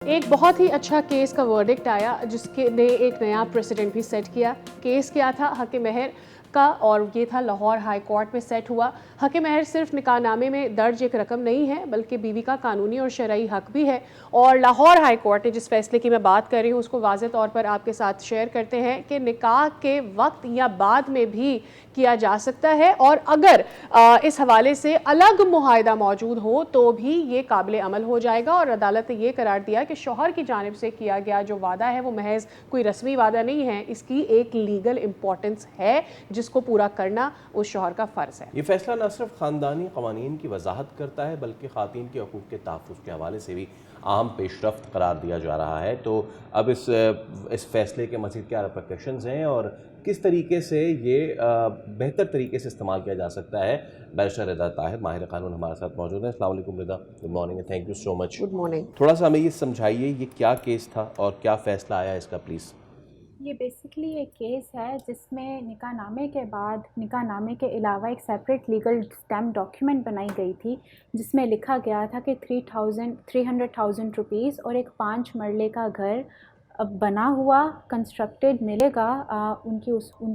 ایک بہت ہی اچھا کیس کا ورڈکٹ آیا جس کے نے ایک نیا پریسیڈنٹ بھی سیٹ کیا. کیس کیا تھا؟ حق مہر کا، اور یہ تھا لاہور ہائی کورٹ میں سیٹ ہوا. حق مہر صرف نکاح نامے میں درج ایک رقم نہیں ہے بلکہ بیوی کا قانونی اور شرعی حق بھی ہے. اور لاہور ہائی کورٹ نے جس فیصلے کی میں بات کر رہی ہوں اس کو واضح طور پر آپ کے ساتھ شیئر کرتے ہیں کہ نکاح کے وقت یا بعد میں بھی کیا جا سکتا ہے، اور اگر اس حوالے سے الگ معاہدہ موجود ہو تو بھی یہ قابل عمل ہو جائے گا. اور عدالت نے یہ قرار دیا کہ شوہر کی جانب سے کیا گیا جو وعدہ ہے وہ محض کوئی رسمی وعدہ نہیں ہے، اس کی ایک لیگل امپورٹنس ہے جس کو پورا کرنا اس شوہر کا فرض ہے. یہ فیصلہ نہ صرف خاندانی قوانین کی وضاحت کرتا ہے بلکہ خواتین کے حقوق کے تحفظ کے حوالے سے بھی اہم پیش رفت قرار دیا جا رہا ہے. تو اب اس فیصلے کے مزید کیا ریپرکشنز ہیں اور کس طریقے سے یہ بہتر طریقے سے استعمال کیا جا سکتا ہے؟ بیرسٹر رضا طاہر ماہر قانون ہمارے ساتھ موجود ہیں. السلام علیکم Raza, good morning, thank you so much. Good morning. تھوڑا سا ہمیں یہ سمجھائیے یہ کیا کیس تھا اور کیا فیصلہ آیا اس کا پلیز؟ یہ بیسکلی ایک کیس ہے جس میں نکاح نامے کے بعد نکاح نامے کے علاوہ ایک سیپریٹ لیگل اسٹیمپ ڈاکیومنٹ بنائی گئی تھی جس میں لکھا گیا تھا کہ 300,000 روپیز اور ایک 5 مرلے کا گھر بنا ہوا کنسٹرکٹیڈ ملے گا ان کی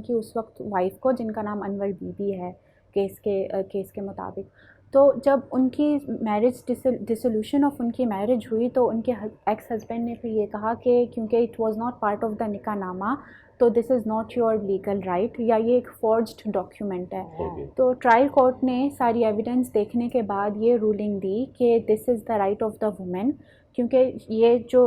اس وقت وائف کو، جن کا نام انور بی بی ہے کیس کے مطابق. تو جب ان کی میرج ڈسولوشن آف ان کی میرج ہوئی تو ان کے ایکس ہسبینڈ نے پھر یہ کہا کہ کیونکہ it was not part of the nikah nama تو this is not your legal right, یا یہ ایک فورجڈ ڈاکیومنٹ ہے. تو ٹرائل کورٹ نے ساری ایویڈنس دیکھنے کے بعد یہ رولنگ دی کہ this is the right of the woman, کیونکہ یہ جو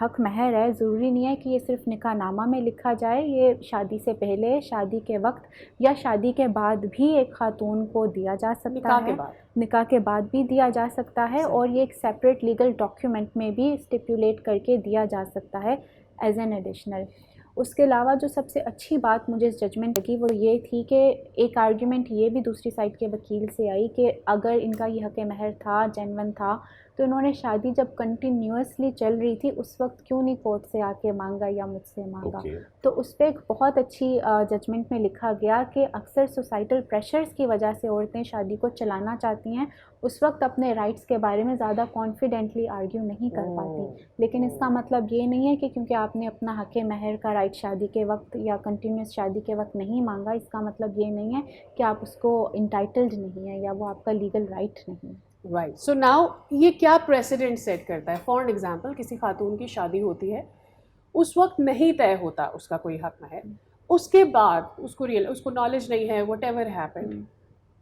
حق مہر ہے ضروری نہیں ہے کہ یہ صرف نکاح نامہ میں لکھا جائے، یہ شادی سے پہلے، شادی کے وقت یا شادی کے بعد بھی ایک خاتون کو دیا جا سکتا ہے، نکاح کے بعد بھی دیا جا سکتا ہے، اور یہ ایک سیپریٹ لیگل ڈاکیومنٹ میں بھی اسٹیپولیٹ کر کے دیا جا سکتا ہے ایز این ایڈیشنل. اس کے علاوہ جو سب سے اچھی بات مجھے اس ججمنٹ لگی وہ یہ تھی کہ ایک آرگیومنٹ یہ بھی دوسری سائڈ کے وکیل سے آئی کہ اگر ان کا یہ حق مہر تھا، جینون تھا، تو انہوں نے شادی جب کنٹینیوسلی چل رہی تھی اس وقت کیوں نہیں کورٹ سے آ کے مانگا یا مجھ سے مانگا. تو اس پہ ایک بہت اچھی ججمنٹ میں لکھا گیا کہ اکثر سوسائٹل پریشرز کی وجہ سے عورتیں شادی کو چلانا چاہتی ہیں، اس وقت اپنے رائٹس کے بارے میں زیادہ کانفیڈنٹلی آرگیو نہیں کر پاتی. لیکن اس کا مطلب یہ نہیں ہے کہ کیونکہ آپ نے اپنا حق مہر کا رائٹ شادی کے وقت یا کنٹینیوس شادی کے وقت نہیں مانگا، اس کا مطلب یہ نہیں ہے کہ آپ اس کو انٹائٹلڈ نہیں ہیں یا وہ آپ کا لیگل رائٹ نہیں ہے. رائٹ. سو ناؤ یہ کیا پریسیڈنٹ سیٹ کرتا ہے؟ فار ایگزامپل کسی خاتون کی شادی ہوتی ہے، اس وقت نہیں طے ہوتا اس کا کوئی حق مہر، اس کے بعد اس کو نالج نہیں ہے وٹ ایور ہیپنڈ،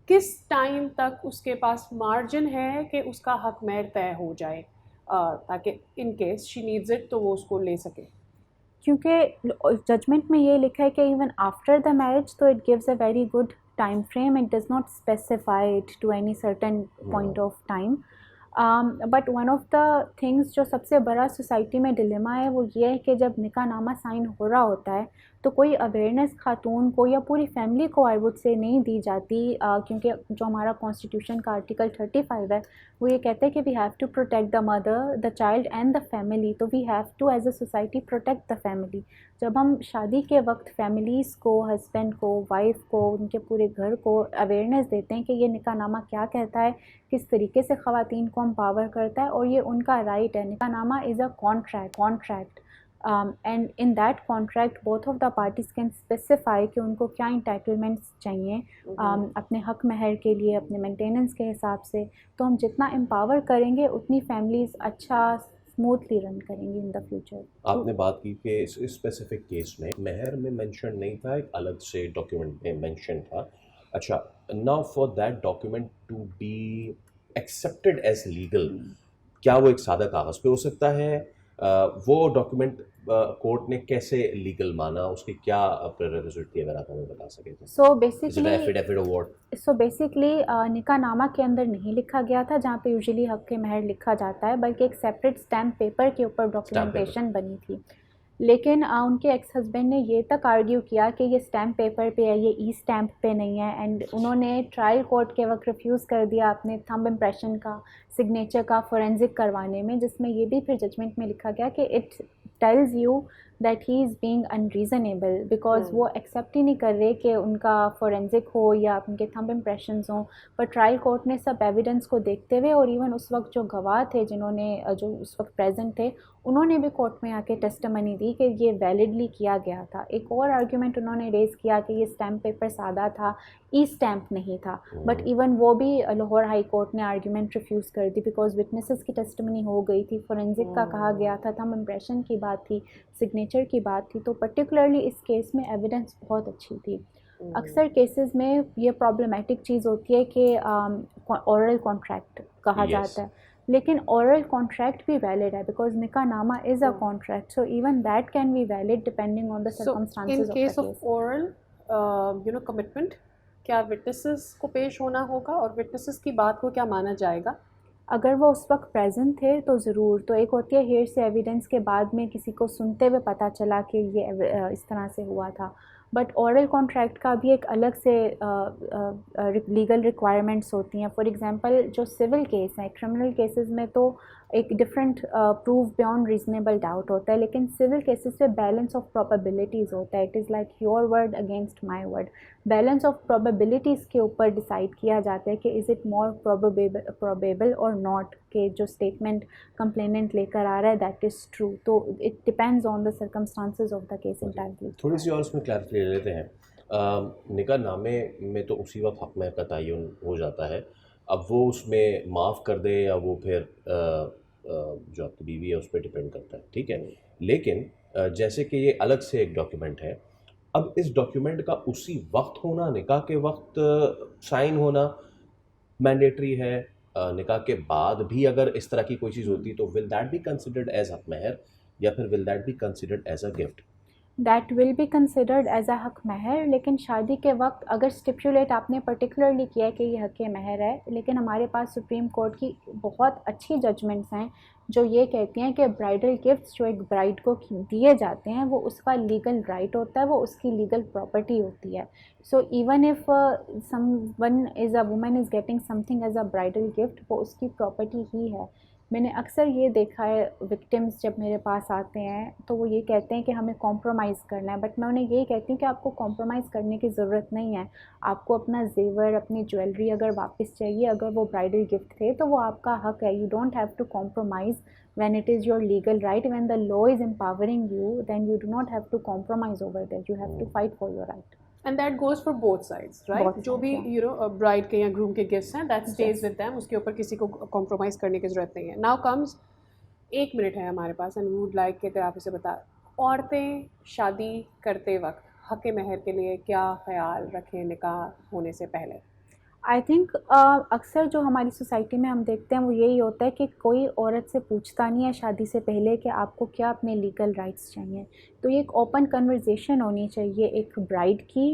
کس ٹائم تک اس کے پاس مارجن ہے کہ اس کا حق مہر طے ہو جائے تاکہ in case she needs it تو وہ اس کو لے سکے؟ کیونکہ ججمنٹ میں یہ لکھا ہے کہ ایون آفٹر دا میرج تو it gives a very good time frame. It does not specify it to any certain point of time. But one of the things جو سب سے بڑا سوسائٹی میں ڈلیما ہے وہ یہ ہے کہ جب نکاح نامہ سائن ہو رہا ہوتا ہے تو کوئی اویئرنیس خاتون کو یا پوری فیملی کو آئی وڈ سے نہیں دی جاتی، کیونکہ جو ہمارا کانسٹیٹیوشن کا آرٹیکل 35 ہے وہ یہ کہتے ہیں کہ we have to protect the mother, the child and the family. تو we have to as a society protect the family. جب ہم شادی کے وقت فیملیز کو، ہسبینڈ کو، وائف کو، ان کے پورے گھر کو اویئرنیس دیتے ہیں کہ یہ نکاح نامہ کیا کہتا ہے، کس طریقے سے خواتین کو امپاور کرتا ہے، اور یہ ان کا رائٹ ہے. Nikah nama is a contract and in that contract both of the parties can specify کہ ان کو کیا انٹائٹلمنٹس چاہیے اپنے حق مہر کے لیے، اپنے مینٹیننس کے حساب سے. تو ہم جتنا امپاور کریں گے اتنی فیملیز اچھا اسموتھلی رن کریں گی ان دا فیوچر. آپ نے بات کی کہ اس اسپیسیفک کیس میں مہر میں مینشن نہیں تھا، ایک الگ سے ڈاکیومنٹ میں مینشن تھا. اچھا، now for that document to be accepted as legal, کیا وہ ایک سادہ کاغذ پہ ہو سکتا ہے؟ وہ ڈاکیومنٹ کورٹ نے کیسے لیگل مانا، اس کی کیا پریریکوزٹ تھی، اگر آپ ہمیں بتا سکیں تو؟ سو بیسکلی نکاح نامہ کے اندر نہیں لکھا گیا تھا جہاں پہ یوزلی حق مہر لکھا جاتا ہے، بلکہ ایک سیپریٹ اسٹیمپ پیپر کے اوپر ڈاکیومنٹیشن بنی تھی. لیکن ان کے ایکس ہسبینڈ نے یہ تک آرگیو کیا کہ یہ اسٹیمپ پیپر پہ ہے، یہ ای اسٹیمپ پہ نہیں ہے، اینڈ انہوں نے ٹرائل کورٹ کے وقت ریفیوز کر دیا اپنے تھمب امپریشن کا، سگنیچر کا فورینزک کروانے میں، جس میں یہ بھی پھر ججمنٹ میں لکھا گیا کہ it tells you that he is being unreasonable because وہ ایکسیپٹ ہی نہیں کر رہے کہ ان کا فورینزک ہو یا ان کے تھمب امپریشنز ہوں. پر ٹرائل کورٹ نے سب ایویڈنس کو دیکھتے ہوئے اور ایون اس وقت جو گواہ تھے جنہوں نے جو اس وقت پریزنٹ تھے انہوں نے بھی کورٹ میں آ کے ٹیسٹمنی دی کہ یہ ویلڈلی کیا گیا تھا. ایک اور آرگیومنٹ انہوں نے ریز کیا کہ یہ اسٹیمپ پیپر سادہ تھا, ای اسٹیمپ نہیں تھا, بٹ ایون وہ بھی لاہور ہائی کورٹ نے آرگیومنٹ ریفیوز کر دی بیکاز وٹنسز کی ٹیسٹمنی ہو گئی تھی, فورینزک کا کہا گیا تھا, تھم امپریشن کی بات تھی, سگنیچر کی بات تھی. تو پرٹیکولرلی اس کیس میں ایویڈنس بہت اچھی تھی. اکثر کیسز میں یہ پرابلمٹک چیز ہوتی ہے کہ اورل کانٹریکٹ کہا جاتا ہے, لیکن اورل کانٹریکٹ بھی ویلڈ ہے because nikah nama is a contract, so even that can be valid depending on the circumstances in case of oral commitment کیا وٹنسز کو پیش ہونا ہوگا اور وٹنسز کی بات کو کیا مانا جائے گا؟ اگر وہ اس وقت پریزنٹ تھے تو ضرور. تو ایک ہوتی ہے ہیئر سے ایویڈنس کے بعد میں کسی کو سنتے ہوئے پتہ چلا کہ یہ اس طرح سے ہوا تھا, بٹ اورل کانٹریکٹ کا بھی ایک الگ سے لیگل ریکوائرمنٹس ہوتی ہیں. فار ایگزامپل جو سول کیس ہیں, کرمنل کیسز میں تو ایک different proof beyond reasonable doubt ہوتا ہے, لیکن سول کیسز پہ بیلنس آف پروبیبلٹیز ہوتا ہے. It is like your word against my word. Balance of probabilities کے اوپر ڈیسائیڈ کیا جاتا ہے کہ از اٹ مور پروبیبل اور ناٹ کہ جو اسٹیٹمنٹ کمپلیننٹ لے کر آ رہا ہے دیٹ از ٹرو. تو it depends on the circumstances of the case entirely. تھوڑی سی اور اس میں کلیئرٹی لے لیتے ہیں. نکاح نامے میں تو اسی وقت حق مہر کا تعین ہو جاتا ہے. اب وہ اس میں معاف کر دے یا وہ پھر جو آپ کی بیوی ہے اس پہ ڈپینڈ کرتا ہے, ٹھیک ہے. لیکن جیسے کہ یہ الگ سے ایک ڈاکیومنٹ ہے, اب اس ڈاکیومنٹ کا اسی وقت ہونا, نکاح کے وقت سائن ہونا مینڈیٹری ہے. نکاح کے بعد بھی اگر اس طرح کی کوئی چیز ہوتی تو will that be considered as حق مہر یا پھر will that be considered as a gift? That will be considered as a حق مہر. لیکن شادی کے وقت اگر اسٹیپولیٹ آپ نے پرٹیکولرلی کیا ہے کہ یہ حق مہر ہے, لیکن ہمارے پاس سپریم کورٹ کی بہت اچھی ججمنٹس ہیں جو یہ کہتی ہیں کہ برائڈل گفٹس جو ایک برائڈ کو دیے جاتے ہیں وہ اس کا لیگل رائٹ ہوتا ہے, وہ اس کی لیگل پراپرٹی ہوتی ہے. So even if some one is a woman is getting some thing as a bridal gift, وہ اس کی پراپرٹی ہی ہے. میں نے اکثر یہ دیکھا ہے وکٹمز جب میرے پاس آتے ہیں تو وہ یہ کہتے ہیں کہ ہمیں کمپرومائز کرنا ہے, بٹ میں انہیں یہی کہتی ہوں کہ آپ کو کمپرومائز کرنے کی ضرورت نہیں ہے. آپ کو اپنا زیور, اپنی جویلری اگر واپس چاہیے, اگر وہ برائڈل گفٹ تھے تو وہ آپ کا حق ہے. You don't have to compromise when it is your legal right. When the law is empowering you, then you do not have to compromise over that. You have to fight for your right. And that goes for both sides, right? جو بھی bride کے یا groom کے gifts ہیں that stays with them, اس کے اوپر کسی کو compromise کرنے کی ضرورت نہیں ہے. Now comes 1 منٹ ہے ہمارے پاس and we would like کہ آپ اسے بتا, عورتیں شادی کرتے وقت حق مہر کے لیے کیا خیال رکھیں نکاح ہونے سے پہلے؟ آئی تھنک اکثر جو ہماری سوسائٹی میں ہم دیکھتے ہیں وہ یہی ہوتا ہے کہ کوئی عورت سے پوچھتا نہیں ہے شادی سے پہلے کہ آپ کو کیا اپنے لیگل رائٹس چاہیے. تو یہ ایک اوپن کنورزیشن ہونی چاہیے ایک برائڈ کی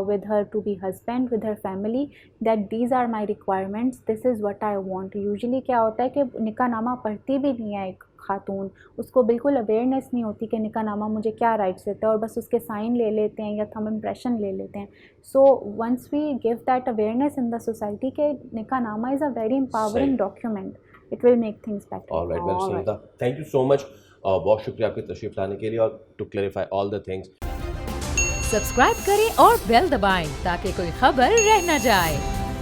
with her to be husband, with her family, that these are my requirements, this is what I want. Usually کیا ہوتا ہے کہ نکاح نامہ پڑھتی بھی نہیں ہے ایک خاتون, اس کو بالکل اویئرنیس نہیں ہوتی کہ نکاح نامہ مجھے کیا رائٹس دیتا ہے, اور بس اس کے سائن لے لیتے ہیں یا تھم امپریشن لے لیتے ہیں. So once we give that awareness in the society کہ nikah nama is a very empowering document, it will make things better. Thank you so much, بہت شکریہ آپ کی تشریف لانے کے لیے اور to clarify all the things. Subscribe کریں اور بیل دبائیں تاکہ کوئی خبر رہ نہ جائے.